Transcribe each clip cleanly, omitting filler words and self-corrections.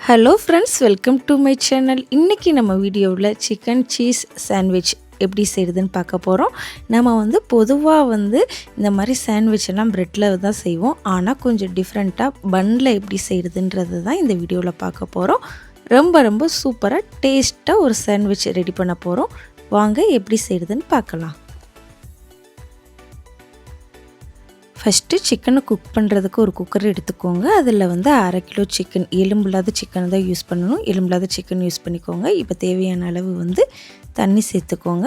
Hello friends, welcome to my channel. இன்றைக்கி நம்ம வீடியோவில் சிக்கன் சீஸ் சாண்ட்விச் எப்படி செய்கிறதுன்னு பார்க்க போகிறோம். நம்ம பொதுவாக இந்த மாதிரி சாண்ட்விச் எல்லாம் ப்ரெட்டில் தான் செய்வோம். ஆனால் கொஞ்சம் டிஃப்ரெண்ட்டாக பன்னில் எப்படி செய்கிறதுன்றது தான் இந்த வீடியோவில் பார்க்க போகிறோம். ரொம்ப சூப்பராக டேஸ்ட்டாக ஒரு சாண்ட்விச் ரெடி பண்ண போகிறோம். வாங்க எப்படி செய்கிறதுன்னு பார்க்கலாம். ஃபஸ்ட்டு சிக்கனை குக் பண்ணுறதுக்கு ஒரு குக்கர் எடுத்துக்கோங்க. அதில் 1/2 கிலோ சிக்கன், எலும்பில்லாத சிக்கனை தான் யூஸ் பண்ணணும். எலும்பில்லாத சிக்கன் யூஸ் பண்ணிக்கோங்க. இப்போ தேவையான அளவு தண்ணி சேர்த்துக்கோங்க.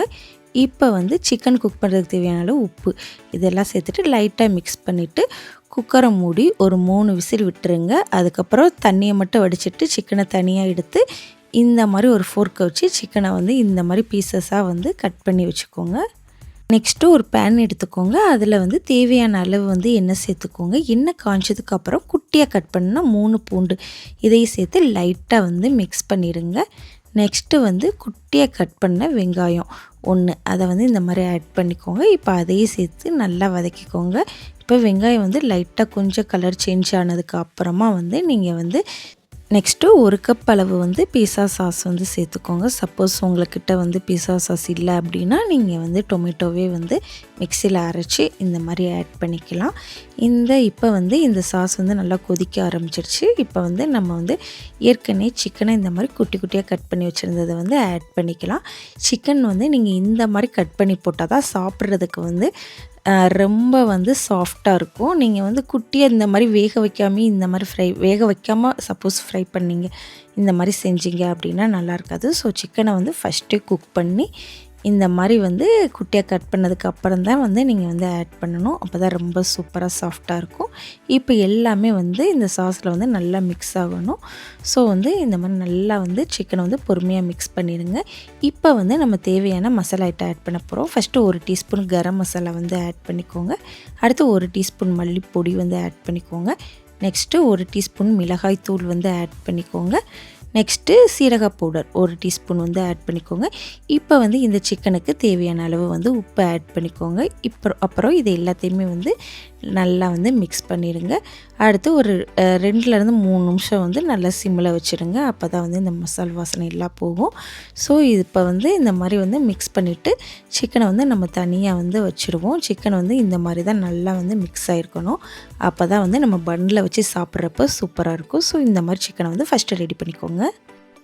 இப்போ சிக்கன் குக் பண்ணுறதுக்கு தேவையான அளவு உப்பு இதெல்லாம் சேர்த்துட்டு லைட்டாக மிக்ஸ் பண்ணிவிட்டு குக்கரை மூடி ஒரு 3 விசில் விட்டுருங்க. அதுக்கப்புறம் தண்ணியை மட்டும் வடிச்சிட்டு சிக்கனை தனியாக எடுத்து இந்த மாதிரி ஒரு ஃபோர்க்கை வச்சு சிக்கனை இந்த மாதிரி பீசஸாக கட் பண்ணி வச்சுக்கோங்க. நெக்ஸ்ட்டு ஒரு பேன் எடுத்துக்கோங்க. அதில் தேவையான அளவு எண்ணெய் சேர்த்துக்கோங்க. எண்ணெய் காய்ச்சதுக்கப்புறம் குட்டியாக கட் பண்ணால் 3 பூண்டு இதையும் சேர்த்து லைட்டாக மிக்ஸ் பண்ணிடுங்க. நெக்ஸ்ட்டு குட்டியாக கட் பண்ண வெங்காயம் 1 அதை இந்த மாதிரி ஆட் பண்ணிக்கோங்க. இப்போ அதையும் சேர்த்து நல்லா வதக்கிக்கோங்க. இப்போ வெங்காயம் லைட்டாக கொஞ்சம் கலர் சேஞ்ச் ஆனதுக்கு அப்புறமா நீங்கள் நெக்ஸ்ட்டு 1 கப் அளவு பீஸா சாஸ் சேர்த்துக்கோங்க. சப்போஸ் உங்கள்கிட்ட பீஸா சாஸ் இல்லை அப்படின்னா நீங்கள் டொமேட்டோவே மிக்சியில் அரைச்சி இந்த மாதிரி ஆட் பண்ணிக்கலாம். இப்போ இந்த சாஸ் நல்லா கொதிக்க ஆரம்பிச்சிருச்சு. இப்போ நம்ம ஏற்கனவே சிக்கனை இந்த மாதிரி குட்டி குட்டியாக கட் பண்ணி வச்சுருந்ததை ஆட் பண்ணிக்கலாம். சிக்கன் நீங்கள் இந்த மாதிரி கட் பண்ணி போட்டால் தான் சாப்பிட்றதுக்கு ரொம்ப சாஃப்டாக இருக்கும். நீங்கள் குட்டியாக இந்த மாதிரி வேக வைக்காமல் இந்த மாதிரி வேக வைக்காமல் சப்போஸ் ஃப்ரை பண்ணிங்க இந்த மாதிரி செஞ்சீங்க அப்படின்னா நல்லா இருக்காது. ஸோ சிக்கனை ஃபஸ்ட்டே குக் பண்ணி இந்த மாதிரி குட்டியாக கட் பண்ணதுக்கு அப்புறம் தான் நீங்கள் ஆட் பண்ணணும். அப்போ தான் ரொம்ப சூப்பராக சாஃப்டாக இருக்கும். இப்போ எல்லாமே இந்த சாஸில் நல்லா மிக்ஸ் ஆகணும். ஸோ இந்த மாதிரி நல்லா சிக்கனை பொறுமையாக மிக்ஸ் பண்ணிடுங்க. இப்போ நம்ம தேவையான மசாலா ஐட்டம் ஆட் பண்ண போகிறோம். First 1 teaspoon garam masala add பண்ணிக்கோங்க. அடுத்து 1 டீஸ்பூன் மல்லிப்பொடி ஆட் பண்ணிக்கோங்க. நெக்ஸ்ட்டு 1 டீஸ்பூன் மிளகாய் தூள் ஆட் பண்ணிக்கோங்க. நெக்ஸ்ட்டு சீரக பவுடர் 1 டீஸ்பூன் ஆட் பண்ணிக்கோங்க. இப்போ இந்த சிக்கனுக்கு தேவையான அளவு உப்பு ஆட் பண்ணிக்கோங்க. அப்புறம் இது எல்லாத்தையுமே நல்லா மிக்ஸ் பண்ணிடுங்க. அடுத்து ஒரு 2லேருந்து 3 நிமிஷம் நல்லா சிம்மில் வச்சுடுங்க. அப்போ தான் இந்த மசால் வாசனை எல்லாம் போகும். ஸோ இப்போ இந்த மாதிரி மிக்ஸ் பண்ணிவிட்டு சிக்கனை நம்ம தனியாக வச்சுருவோம். சிக்கன் இந்த மாதிரி தான் நல்லா மிக்ஸ் ஆகிருக்கணும். அப்போ தான் நம்ம பன்னில் வச்சு சாப்பிட்றப்ப சூப்பராக இருக்கும். ஸோ இந்த மாதிரி சிக்கனை ஃபஸ்ட்டு ரெடி பண்ணிக்கோங்க.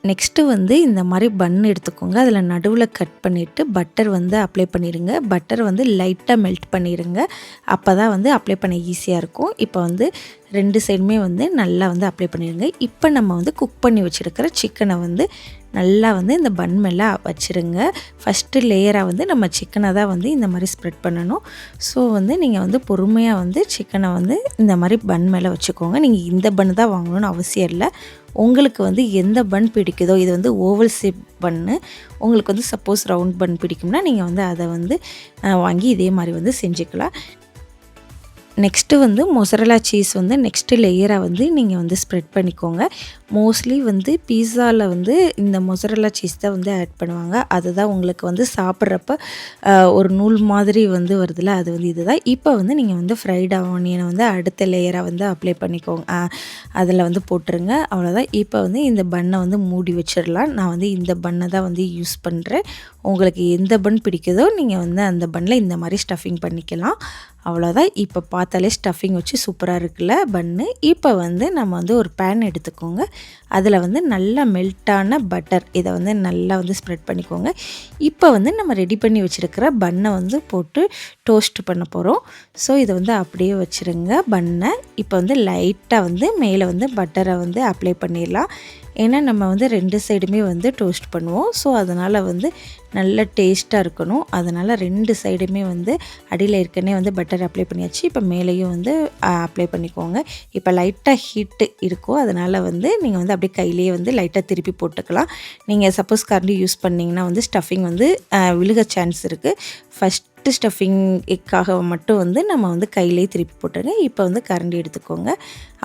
நெக்ஸ்ட்டு இந்த மாதிரி பன் எடுத்துக்கோங்க. அதில் நடுவில் கட் பண்ணிவிட்டு பட்டர் அப்ளை பண்ணிடுங்க. பட்டர் லைட்டாக மெல்ட் பண்ணிடுங்க. அப்போ தான் அப்ளை பண்ண ஈஸியாக இருக்கும். இப்போ 2 சைடுமே நல்லா அப்ளை பண்ணிடுங்க. இப்போ நம்ம குக் பண்ணி வச்சுருக்கிற சிக்கனை நல்லா இந்த பன் மேலே வச்சுருங்க. ஃபஸ்ட்டு லேயராக நம்ம சிக்கனை தான் இந்த மாதிரி ஸ்ப்ரெட் பண்ணணும். ஸோ நீங்கள் பொறுமையாக சிக்கனை இந்த மாதிரி பன் மேலே வச்சுக்கோங்க. நீங்கள் இந்த பன் தான் வாங்கணும்னு அவசியம் இல்லை. உங்களுக்கு எந்த பன் பிடிக்குதோ, இது ஓவல் ஷேப் பன்னு, உங்களுக்கு சப்போஸ் ரவுண்ட் பன் பிடிக்கும்னா நீங்கள் அதை வாங்கி இதே மாதிரி செஞ்சுக்கலாம். நெக்ஸ்ட்டு மொசரலா சீஸ் நெக்ஸ்ட்டு லேயராக நீங்கள் ஸ்ப்ரெட் பண்ணிக்கோங்க. மோஸ்ட்லி பீஸாவில் இந்த மொசரலா சீஸ் தான் ஆட் பண்ணுவாங்க. அதுதான் உங்களுக்கு சாப்பிட்றப்ப ஒரு நூல் மாதிரி வருதுல்ல, அது இதுதான். இப்போ நீங்கள் ஃப்ரைட் ஆனியனை அடுத்த லேயராக அப்ளை பண்ணிக்கோங்க. அதில் போட்டுருங்க. அவ்வளோதான். இப்போ இந்த பன்னை மூடி வச்சிடலாம். நான் இந்த பன்னை தான் யூஸ் பண்ணுறேன். உங்களுக்கு எந்த பன் பிடிக்குதோ நீங்கள் அந்த பன்னில் இந்த மாதிரி ஸ்டஃபிங் பண்ணிக்கலாம். அவ்வளோதான். இப்போ பார்த்தாலே ஸ்டஃபிங் வச்சு சூப்பராக இருக்குல்ல பன்னு. இப்போ நம்ம ஒரு பேன் எடுத்துக்கோங்க. அதில் நல்லா மெல்ட்டான பட்டர் இதை நல்லா ஸ்ப்ரெட் பண்ணிக்கோங்க. இப்போ நம்ம ரெடி பண்ணி வச்சுருக்கிற பன்னை போட்டு டோஸ்ட் பண்ண போகிறோம். ஸோ இதை அப்படியே வச்சுருங்க பன்னை. இப்போ லைட்டாக மேலே பட்டரை அப்ளை பண்ணிடலாம். ஏன்னா நம்ம 2 சைடுமே டோஸ்ட் பண்ணுவோம். ஸோ அதனால் நல்ல டேஸ்ட்டாக இருக்கணும். அதனால் 2 சைடுமே அடியில் ஏற்கனவே பட்டர் அப்ளை பண்ணியாச்சு. இப்போ மேலேயும் அப்ளை பண்ணிக்கோங்க. இப்போ லைட்டாக ஹீட்டு இருக்கும். அதனால் நீங்கள் அப்படியே கையிலேயே லைட்டாக திருப்பி போட்டுக்கலாம். நீங்கள் சப்போஸ் கரண்டி யூஸ் பண்ணிங்கன்னா ஸ்டஃபிங் விழுக சான்ஸ் இருக்குது. ஃபஸ்ட்டு ஃபஸ்ட்டு ஸ்டஃபிங்காக மட்டும் வந்து நம்ம வந்து கையிலேயே திருப்பி போட்டுருங்க. இப்போ வந்து கரண்டி எடுத்துக்கோங்க.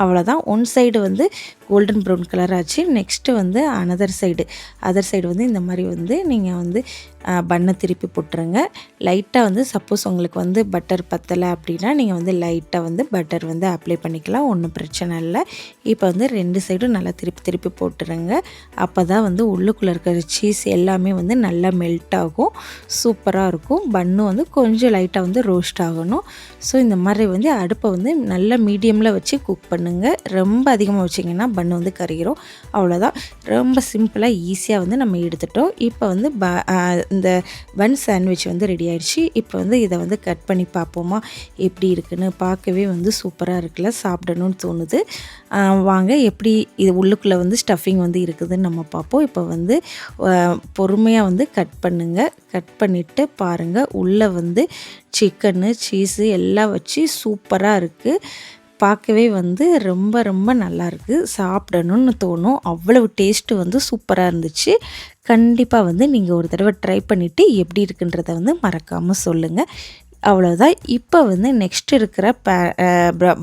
அவ்வளோதான். ஒன் சைடு வந்து கோல்டன் ப்ரௌன் கலர் ஆச்சு. நெக்ஸ்ட்டு வந்து அதர் சைடு வந்து இந்த மாதிரி வந்து நீங்கள் வந்து பன்னை திருப்பி போட்டுருங்க. லைட்டாக வந்து சப்போஸ் உங்களுக்கு வந்து பட்டர் பத்தலை அப்படின்னா நீங்கள் வந்து லைட்டாக வந்து பட்டர் வந்து அப்ளை பண்ணிக்கலாம். ஒன்றும் பிரச்சனை இல்லை. இப்போ வந்து 2 சைடும் நல்லா திருப்பி போட்டுருங்க. அப்போ தான் வந்து உள்ளுக்குள்ளே இருக்கிற சீஸ் எல்லாமே வந்து நல்லா மெல்ட் ஆகும். சூப்பராக இருக்கும். பன்னு வந்து கொஞ்சம் லைட்டாக வந்து ரோஸ்ட் ஆகணும். ஸோ இந்த மாதிரி வந்து அடுப்பை வந்து நல்லா மீடியமில் வச்சு குக் பண்ணுங்கள். ரொம்ப அதிகமாக வச்சிங்கன்னா பன்னு வந்து கருகிரும். அவ்வளோதான். ரொம்ப சிம்பிளாக ஈஸியாக வந்து நம்ம எடுத்துட்டோம். இப்போ வந்து இந்த பன் சாண்ட்விச் வந்து ரெடி ஆயிடுச்சு. இப்போ வந்து இதை வந்து கட் பண்ணி பார்ப்போமா எப்படி இருக்குன்னு. பார்க்கவே வந்து சூப்பராக இருக்குல்ல, சாப்பிடணும்னு தோணுது. வாங்க எப்படி இது உள்ளுக்குள்ளே வந்து ஸ்டஃபிங் வந்து இருக்குதுன்னு நம்ம பார்ப்போம். இப்போ வந்து பொறுமையாக வந்து கட் பண்ணுங்கள். கட் பண்ணிவிட்டு பாருங்கள், உள்ளே வந்து சிக்கனு சீஸு எல்லாம் வச்சு சூப்பராக இருக்குது. பார்க்கவே வந்து ரொம்ப ரொம்ப நல்லாயிருக்கு. சாப்பிடணும்னு தோணும். அவ்வளவு டேஸ்ட்டு வந்து சூப்பராக இருந்துச்சு. கண்டிப்பாக வந்து நீங்கள் ஒரு தடவை ட்ரை பண்ணிவிட்டு எப்படி இருக்குன்றத வந்து மறக்காமல் சொல்லுங்கள். அவ்வளோதான். இப்போ வந்து நெக்ஸ்ட் இருக்கிற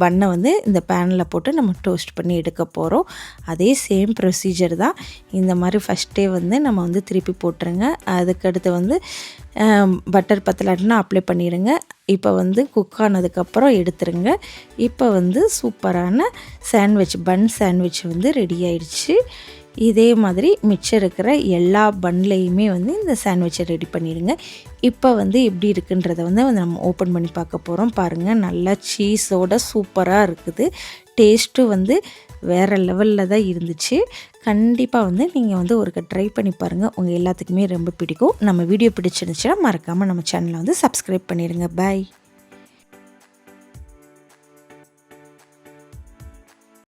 பன்னை வந்து இந்த பேனில் போட்டு நம்ம டோஸ்ட் பண்ணி எடுக்க போகிறோம். அதே சேம் ப்ரொசீஜர் தான். இந்த மாதிரி ஃபஸ்ட்டே வந்து நம்ம வந்து திருப்பி போட்டுருங்க. அதுக்கடுத்து வந்து பட்டர் பத்தலாட்டினா அப்ளை பண்ணிடுங்க. இப்போ வந்து குக் ஆனதுக்கப்புறம் எடுத்துருங்க. இப்போ வந்து சூப்பரான பன் சாண்ட்விச் வந்து ரெடி ஆயிடுச்சு. இதே மாதிரி மிச்சம் இருக்கிற எல்லா பன்லேயுமே வந்து இந்த சாண்ட்விச்சை ரெடி பண்ணிடுங்க. இப்போ வந்து எப்படி இருக்குன்றதை வந்து நம்ம ஓப்பன் பண்ணி பார்க்க போகிறோம். பாருங்கள், நல்லா சீஸோட சூப்பராக இருக்குது. டேஸ்ட்டும் வந்து வேறு லெவலில் தான் இருந்துச்சு. கண்டிப்பாக வந்து நீங்கள் வந்து ஒருக்க ட்ரை பண்ணி பாருங்கள். உங்கள் எல்லாத்துக்குமே ரொம்ப பிடிக்கும். நம்ம வீடியோ பிடிச்சிருந்துச்சுன்னா மறக்காமல் நம்ம சேனலை வந்து சப்ஸ்கிரைப் பண்ணிடுங்க. பாய்.